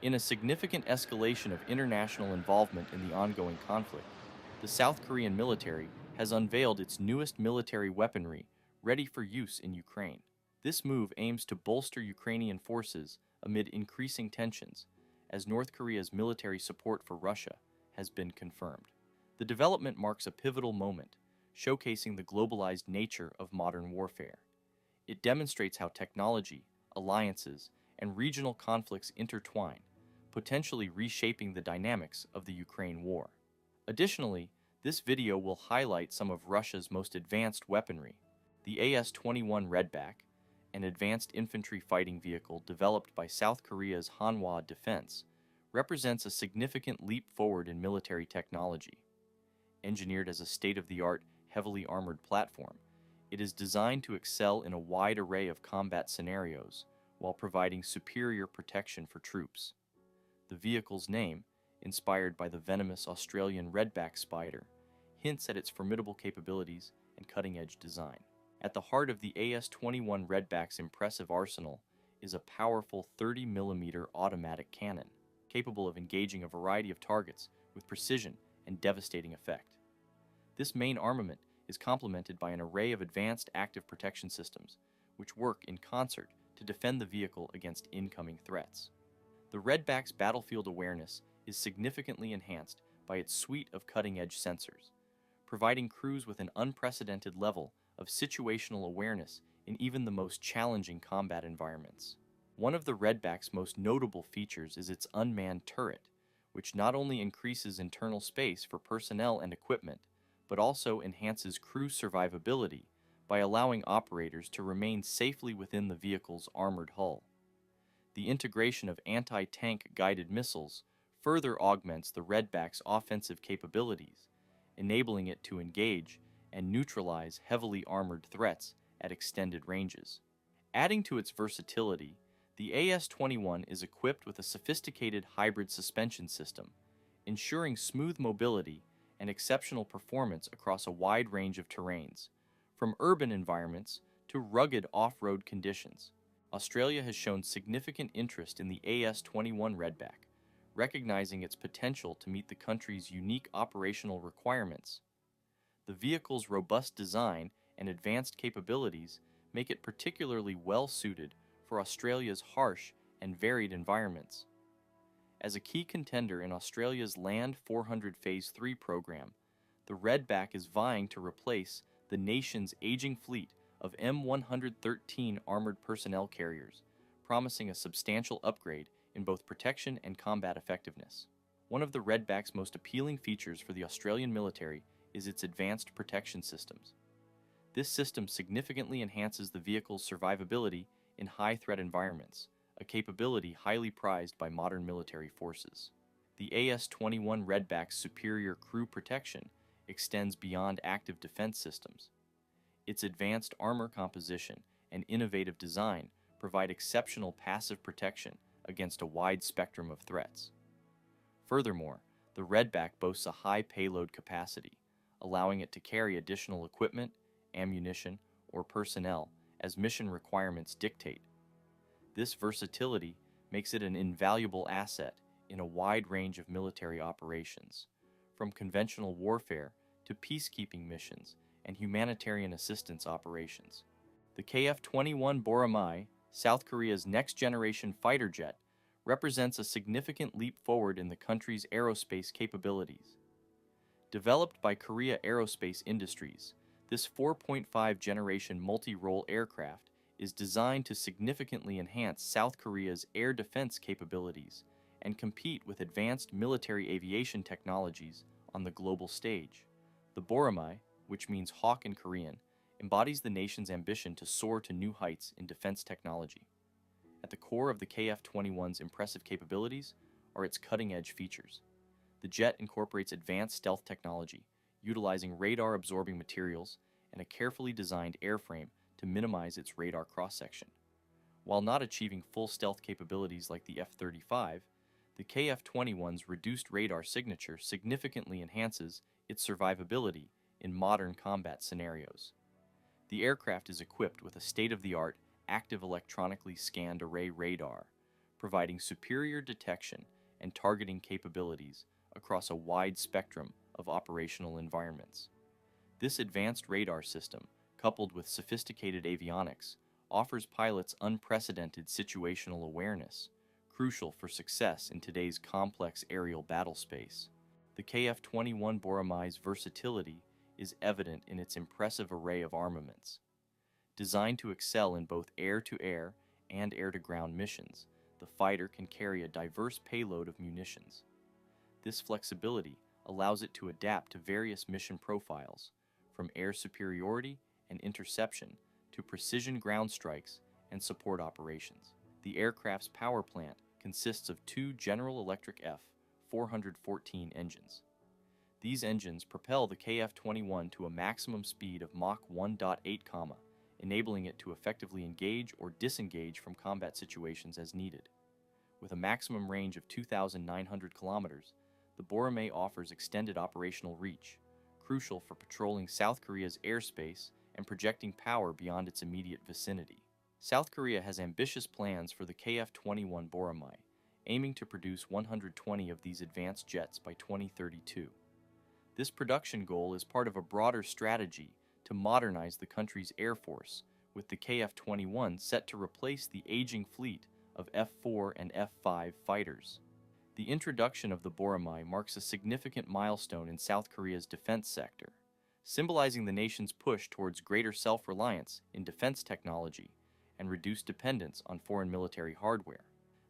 In a significant escalation of international involvement in the ongoing conflict, the South Korean military has unveiled its newest military weaponry ready for use in Ukraine. This move aims to bolster Ukrainian forces amid increasing tensions, as North Korea's military support for Russia has been confirmed. The development marks a pivotal moment, showcasing the globalized nature of modern warfare. It demonstrates how technology, alliances, and regional conflicts intertwine, potentially reshaping the dynamics of the Ukraine war. Additionally, this video will highlight some of Russia's most advanced weaponry. The AS-21 Redback, an advanced infantry fighting vehicle developed by South Korea's Hanwha Defense, represents a significant leap forward in military technology. Engineered as a state-of-the-art, heavily armored platform, it is designed to excel in a wide array of combat scenarios while providing superior protection for troops. The vehicle's name, inspired by the venomous Australian redback spider, hints at its formidable capabilities and cutting-edge design. At the heart of the AS-21 Redback's impressive arsenal is a powerful 30mm automatic cannon, capable of engaging a variety of targets with precision and devastating effect. This main armament is complemented by an array of advanced active protection systems, which work in concert to defend the vehicle against incoming threats. The Redback's battlefield awareness is significantly enhanced by its suite of cutting-edge sensors, providing crews with an unprecedented level of situational awareness in even the most challenging combat environments. One of the Redback's most notable features is its unmanned turret, which not only increases internal space for personnel and equipment, but also enhances crew survivability by allowing operators to remain safely within the vehicle's armored hull. The integration of anti-tank guided missiles further augments the Redback's offensive capabilities, enabling it to engage and neutralize heavily armored threats at extended ranges. Adding to its versatility, the AS-21 is equipped with a sophisticated hybrid suspension system, ensuring smooth mobility and exceptional performance across a wide range of terrains, from urban environments to rugged off-road conditions. Australia has shown significant interest in the AS-21 Redback, recognizing its potential to meet the country's unique operational requirements. The vehicle's robust design and advanced capabilities make it particularly well-suited for Australia's harsh and varied environments. As a key contender in Australia's Land 400 Phase 3 program, the Redback is vying to replace the nation's aging fleet of M113 armored personnel carriers, promising a substantial upgrade in both protection and combat effectiveness. One of the Redback's most appealing features for the Australian military is its advanced protection systems. This system significantly enhances the vehicle's survivability in high-threat environments, a capability highly prized by modern military forces. The AS-21 Redback's superior crew protection extends beyond active defense systems. Its advanced armor composition and innovative design provide exceptional passive protection against a wide spectrum of threats. Furthermore, the Redback boasts a high payload capacity, allowing it to carry additional equipment, ammunition, or personnel as mission requirements dictate. This versatility makes it an invaluable asset in a wide range of military operations, from conventional warfare to peacekeeping missions and humanitarian assistance operations. The KF-21 Boramae, South Korea's next-generation fighter jet, represents a significant leap forward in the country's aerospace capabilities. Developed by Korea Aerospace Industries, this 4.5-generation multi-role aircraft is designed to significantly enhance South Korea's air defense capabilities and compete with advanced military aviation technologies on the global stage. The Boramae, which means hawk in Korean, embodies the nation's ambition to soar to new heights in defense technology. At the core of the KF-21's impressive capabilities are its cutting-edge features. The jet incorporates advanced stealth technology, utilizing radar-absorbing materials and a carefully designed airframe to minimize its radar cross-section. While not achieving full stealth capabilities like the F-35, the KF-21's reduced radar signature significantly enhances its survivability in modern combat scenarios. The aircraft is equipped with a state-of-the-art active electronically scanned array radar, providing superior detection and targeting capabilities across a wide spectrum of operational environments. This advanced radar system, coupled with sophisticated avionics, offers pilots unprecedented situational awareness, crucial for success in today's complex aerial battle space. The KF-21 Boramae's versatility is evident in its impressive array of armaments. Designed to excel in both air-to-air and air-to-ground missions, the fighter can carry a diverse payload of munitions. This flexibility allows it to adapt to various mission profiles, from air superiority and interception to precision ground strikes and support operations. The aircraft's power plant consists of two General Electric F-414 engines. These engines propel the KF-21 to a maximum speed of Mach 1.8, enabling it to effectively engage or disengage from combat situations as needed. With a maximum range of 2,900 kilometers, the Boramae offers extended operational reach, crucial for patrolling South Korea's airspace and projecting power beyond its immediate vicinity. South Korea has ambitious plans for the KF-21 Boramae, aiming to produce 120 of these advanced jets by 2032. This production goal is part of a broader strategy to modernize the country's air force, with the KF-21 set to replace the aging fleet of F-4 and F-5 fighters. The introduction of the Boramae marks a significant milestone in South Korea's defense sector, symbolizing the nation's push towards greater self-reliance in defense technology and reduced dependence on foreign military hardware.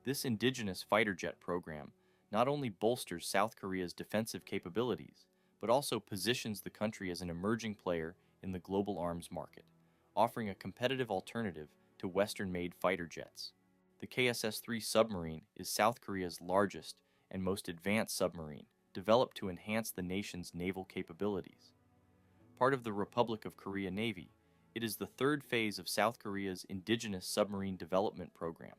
This indigenous fighter jet program not only bolsters South Korea's defensive capabilities, but also positions the country as an emerging player in the global arms market, offering a competitive alternative to Western-made fighter jets. The KSS-III submarine is South Korea's largest and most advanced submarine, developed to enhance the nation's naval capabilities. Part of the Republic of Korea Navy, it is the third phase of South Korea's indigenous submarine development program.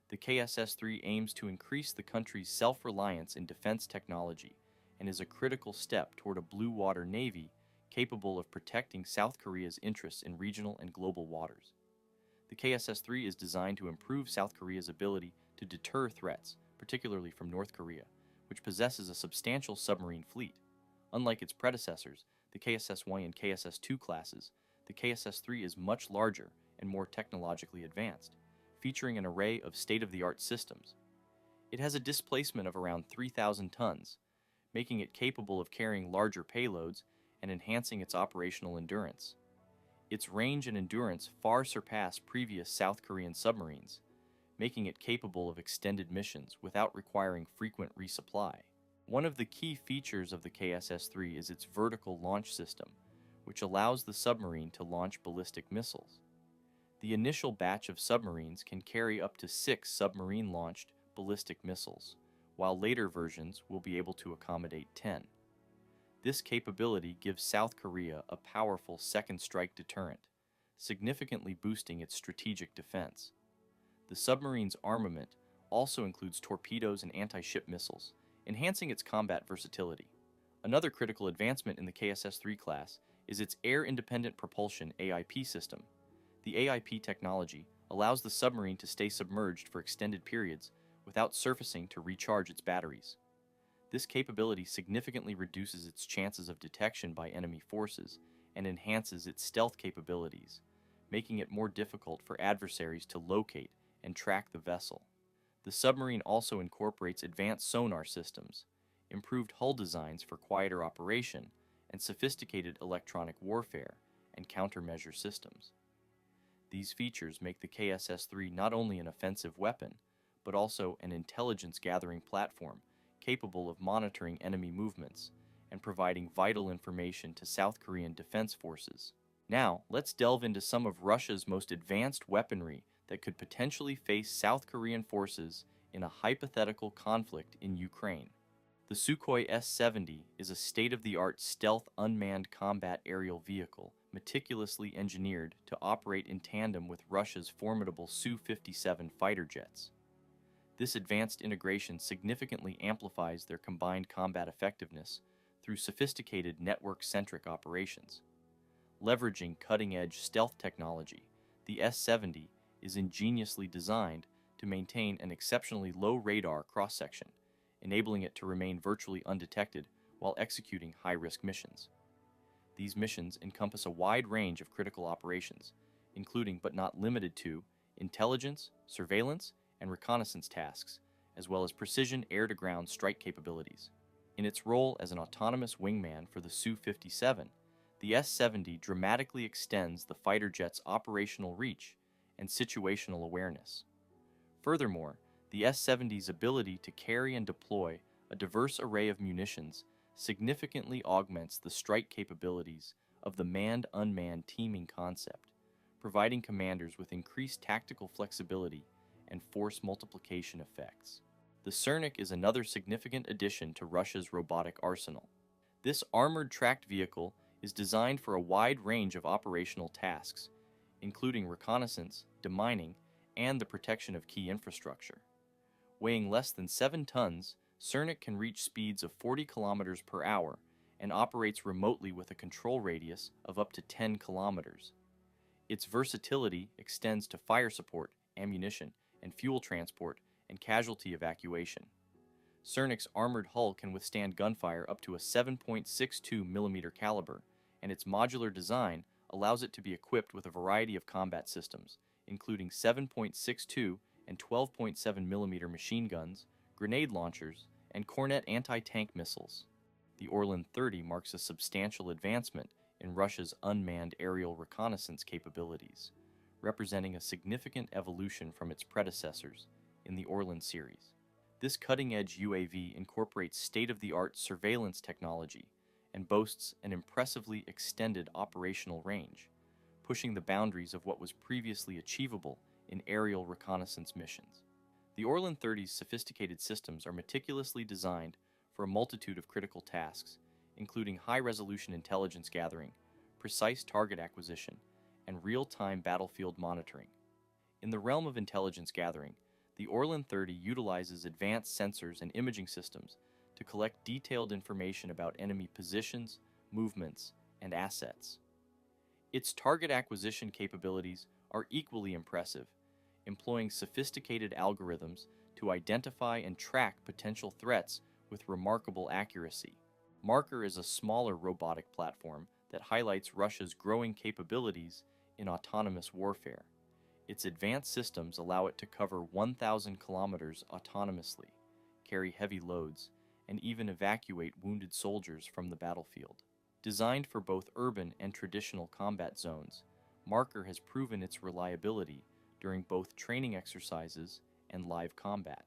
The KSS-III aims to increase the country's self-reliance in defense technology and is a critical step toward a blue water navy capable of protecting South Korea's interests in regional and global waters. The KSS-III is designed to improve South Korea's ability to deter threats, particularly from North Korea, which possesses a substantial submarine fleet. Unlike its predecessors, the KSS-1 and KSS-2 classes, the KSS-III is much larger and more technologically advanced, featuring an array of state-of-the-art systems. It has a displacement of around 3,000 tons, making it capable of carrying larger payloads and enhancing its operational endurance. Its range and endurance far surpass previous South Korean submarines, making it capable of extended missions without requiring frequent resupply. One of the key features of the KSS-III is its vertical launch system, which allows the submarine to launch ballistic missiles. The initial batch of submarines can carry up to 6 submarine-launched ballistic missiles, while later versions will be able to accommodate 10. This capability gives South Korea a powerful second strike deterrent, significantly boosting its strategic defense. The submarine's armament also includes torpedoes and anti-ship missiles, enhancing its combat versatility. Another critical advancement in the KSS-III class is its air-independent propulsion AIP system. The AIP technology allows the submarine to stay submerged for extended periods without surfacing to recharge its batteries. This capability significantly reduces its chances of detection by enemy forces and enhances its stealth capabilities, making it more difficult for adversaries to locate and track the vessel. The submarine also incorporates advanced sonar systems, improved hull designs for quieter operation, and sophisticated electronic warfare and countermeasure systems. These features make the KSS-III not only an offensive weapon, but also an intelligence-gathering platform capable of monitoring enemy movements and providing vital information to South Korean defense forces. Now, let's delve into some of Russia's most advanced weaponry that could potentially face South Korean forces in a hypothetical conflict in Ukraine. The Sukhoi S-70 is a state-of-the-art stealth unmanned combat aerial vehicle meticulously engineered to operate in tandem with Russia's formidable Su-57 fighter jets. This advanced integration significantly amplifies their combined combat effectiveness through sophisticated network-centric operations. Leveraging cutting-edge stealth technology, the S-70 is ingeniously designed to maintain an exceptionally low radar cross-section, enabling it to remain virtually undetected while executing high-risk missions. These missions encompass a wide range of critical operations, including but not limited to intelligence, surveillance, and reconnaissance tasks, as well as precision air-to-ground strike capabilities. In its role as an autonomous wingman for the Su-57, the S-70 dramatically extends the fighter jet's operational reach and situational awareness. Furthermore, the S-70's ability to carry and deploy a diverse array of munitions significantly augments the strike capabilities of the manned-unmanned teaming concept, providing commanders with increased tactical flexibility and force multiplication effects. The Sernik is another significant addition to Russia's robotic arsenal. This armored tracked vehicle is designed for a wide range of operational tasks, including reconnaissance, demining, and the protection of key infrastructure. Weighing less than 7 tons, Sernik can reach speeds of 40 kilometers per hour and operates remotely with a control radius of up to 10 kilometers. Its versatility extends to fire support, ammunition, and fuel transport and casualty evacuation. Sernik's armored hull can withstand gunfire up to a 7.62 mm caliber, and its modular design allows it to be equipped with a variety of combat systems, including 7.62 and 12.7 mm machine guns, grenade launchers, and Kornet anti-tank missiles. The Orlan-30 marks a substantial advancement in Russia's unmanned aerial reconnaissance capabilities, representing a significant evolution from its predecessors in the Orlan series. This cutting-edge UAV incorporates state-of-the-art surveillance technology and boasts an impressively extended operational range, pushing the boundaries of what was previously achievable in aerial reconnaissance missions. The Orlan-30's sophisticated systems are meticulously designed for a multitude of critical tasks, including high-resolution intelligence gathering, precise target acquisition, and real-time battlefield monitoring. In the realm of intelligence gathering, the Orlan-30 utilizes advanced sensors and imaging systems to collect detailed information about enemy positions, movements, and assets. Its target acquisition capabilities are equally impressive, employing sophisticated algorithms to identify and track potential threats with remarkable accuracy. Marker is a smaller robotic platform that highlights Russia's growing capabilities in autonomous warfare. Its advanced systems allow it to cover 1,000 kilometers autonomously, carry heavy loads, and even evacuate wounded soldiers from the battlefield. Designed for both urban and traditional combat zones, Marker has proven its reliability during both training exercises and live combat.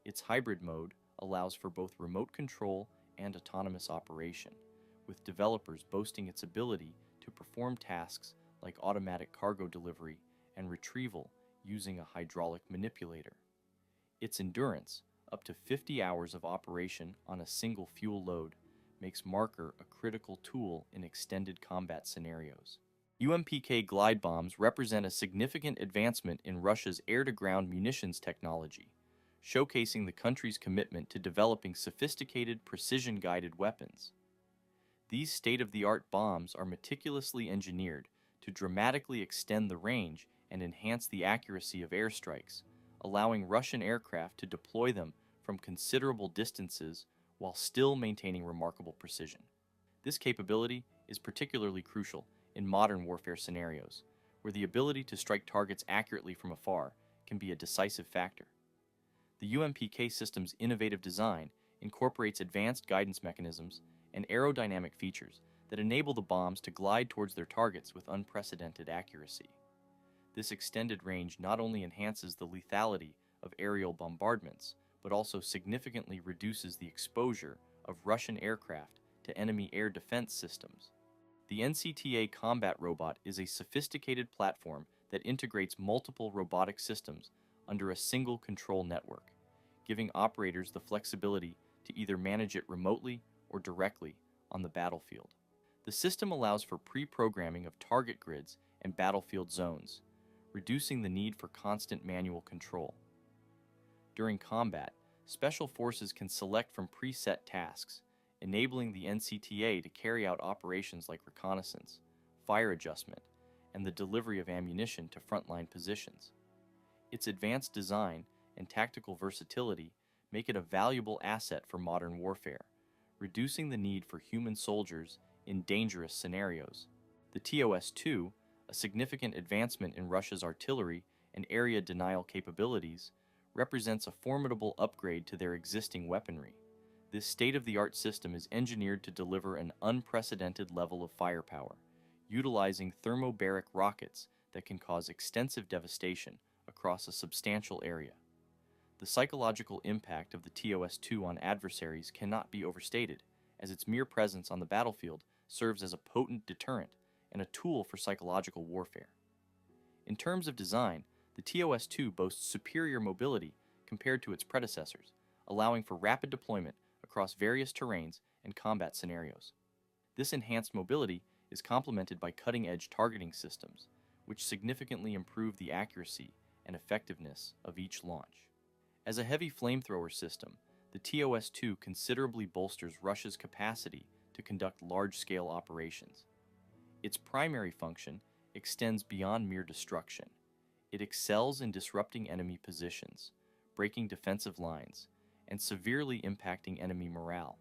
Its hybrid mode allows for both remote control and autonomous operation, with developers boasting its ability to perform tasks like automatic cargo delivery and retrieval using a hydraulic manipulator. Its endurance, up to 50 hours of operation on a single fuel load, makes Marker a critical tool in extended combat scenarios. UMPK glide bombs represent a significant advancement in Russia's air-to-ground munitions technology, showcasing the country's commitment to developing sophisticated, precision-guided weapons. These state-of-the-art bombs are meticulously engineered to dramatically extend the range and enhance the accuracy of airstrikes, allowing Russian aircraft to deploy them from considerable distances while still maintaining remarkable precision. This capability is particularly crucial in modern warfare scenarios, where the ability to strike targets accurately from afar can be a decisive factor. The UMPK system's innovative design incorporates advanced guidance mechanisms and aerodynamic features that enable the bombs to glide towards their targets with unprecedented accuracy. This extended range not only enhances the lethality of aerial bombardments, but also significantly reduces the exposure of Russian aircraft to enemy air defense systems. The NCTA combat robot is a sophisticated platform that integrates multiple robotic systems under a single control network, giving operators the flexibility to either manage it remotely or directly on the battlefield. The system allows for pre-programming of target grids and battlefield zones, reducing the need for constant manual control. During combat, special forces can select from preset tasks, enabling the NCTA to carry out operations like reconnaissance, fire adjustment, and the delivery of ammunition to frontline positions. Its advanced design and tactical versatility make it a valuable asset for modern warfare, reducing the need for human soldiers in dangerous scenarios. The TOS-2, a significant advancement in Russia's artillery and area denial capabilities, represents a formidable upgrade to their existing weaponry. This state-of-the-art system is engineered to deliver an unprecedented level of firepower, utilizing thermobaric rockets that can cause extensive devastation across a substantial area. The psychological impact of the TOS-2 on adversaries cannot be overstated, as its mere presence on the battlefield serves as a potent deterrent and a tool for psychological warfare. In terms of design, the TOS-2 boasts superior mobility compared to its predecessors, allowing for rapid deployment across various terrains and combat scenarios. This enhanced mobility is complemented by cutting-edge targeting systems, which significantly improve the accuracy and effectiveness of each launch. As a heavy flamethrower system, the TOS-2 considerably bolsters Russia's capacity to conduct large-scale operations. Its primary function extends beyond mere destruction. It excels in disrupting enemy positions, breaking defensive lines, and severely impacting enemy morale.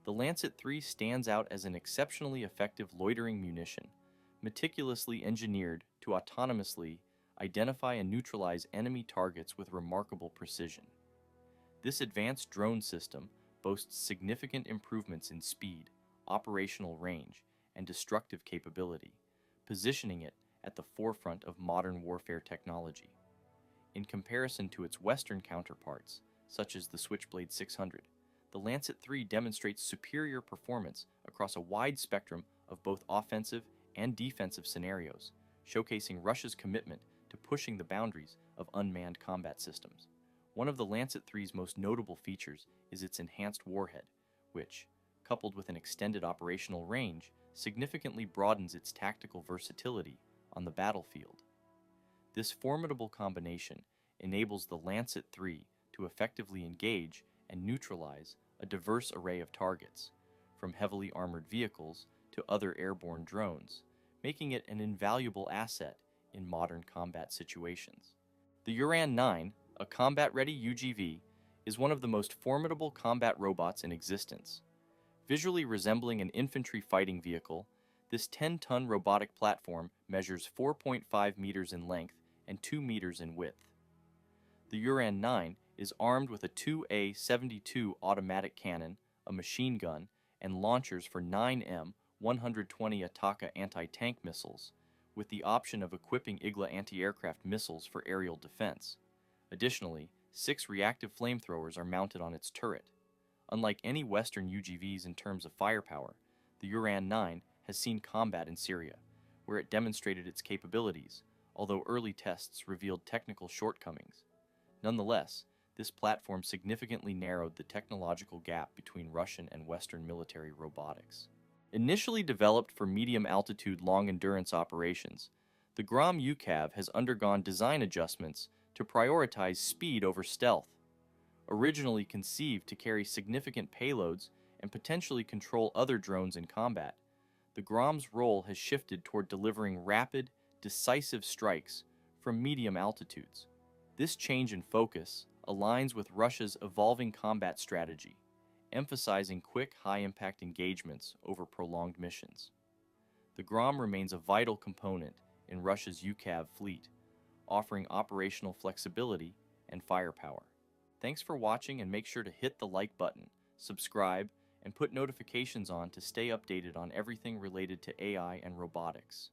The Lancet-3 stands out as an exceptionally effective loitering munition, meticulously engineered to autonomously identify and neutralize enemy targets with remarkable precision. This advanced drone system boasts significant improvements in speed, operational range, and destructive capability, positioning it at the forefront of modern warfare technology. In comparison to its Western counterparts, such as the Switchblade 600, the Lancet-3 demonstrates superior performance across a wide spectrum of both offensive and defensive scenarios, showcasing Russia's commitment to pushing the boundaries of unmanned combat systems. One of the Lancet-3's most notable features is its enhanced warhead, which, coupled with an extended operational range, significantly broadens its tactical versatility on the battlefield. This formidable combination enables the Lancet-3 to effectively engage and neutralize a diverse array of targets, from heavily armored vehicles to other airborne drones, making it an invaluable asset in modern combat situations. The Uran-9, a combat-ready UGV, is one of the most formidable combat robots in existence. Visually resembling an infantry fighting vehicle, this 10-ton robotic platform measures 4.5 meters in length and 2 meters in width. The Uran-9 is armed with a 2A-72 automatic cannon, a machine gun, and launchers for 9M 120 Ataka anti-tank missiles, with the option of equipping Igla anti-aircraft missiles for aerial defense. Additionally, 6 reactive flamethrowers are mounted on its turret. Unlike any Western UGVs in terms of firepower, the Uran-9 has seen combat in Syria, where it demonstrated its capabilities, although early tests revealed technical shortcomings. Nonetheless, this platform significantly narrowed the technological gap between Russian and Western military robotics. Initially developed for medium-altitude long-endurance operations, the Grom UCAV has undergone design adjustments to prioritize speed over stealth. Originally conceived to carry significant payloads and potentially control other drones in combat, the Grom's role has shifted toward delivering rapid, decisive strikes from medium altitudes. This change in focus aligns with Russia's evolving combat strategy, emphasizing quick, high-impact engagements over prolonged missions. The Grom remains a vital component in Russia's UCAV fleet, offering operational flexibility and firepower. Thanks for watching, and make sure to hit the like button, subscribe, and put notifications on to stay updated on everything related to AI and robotics.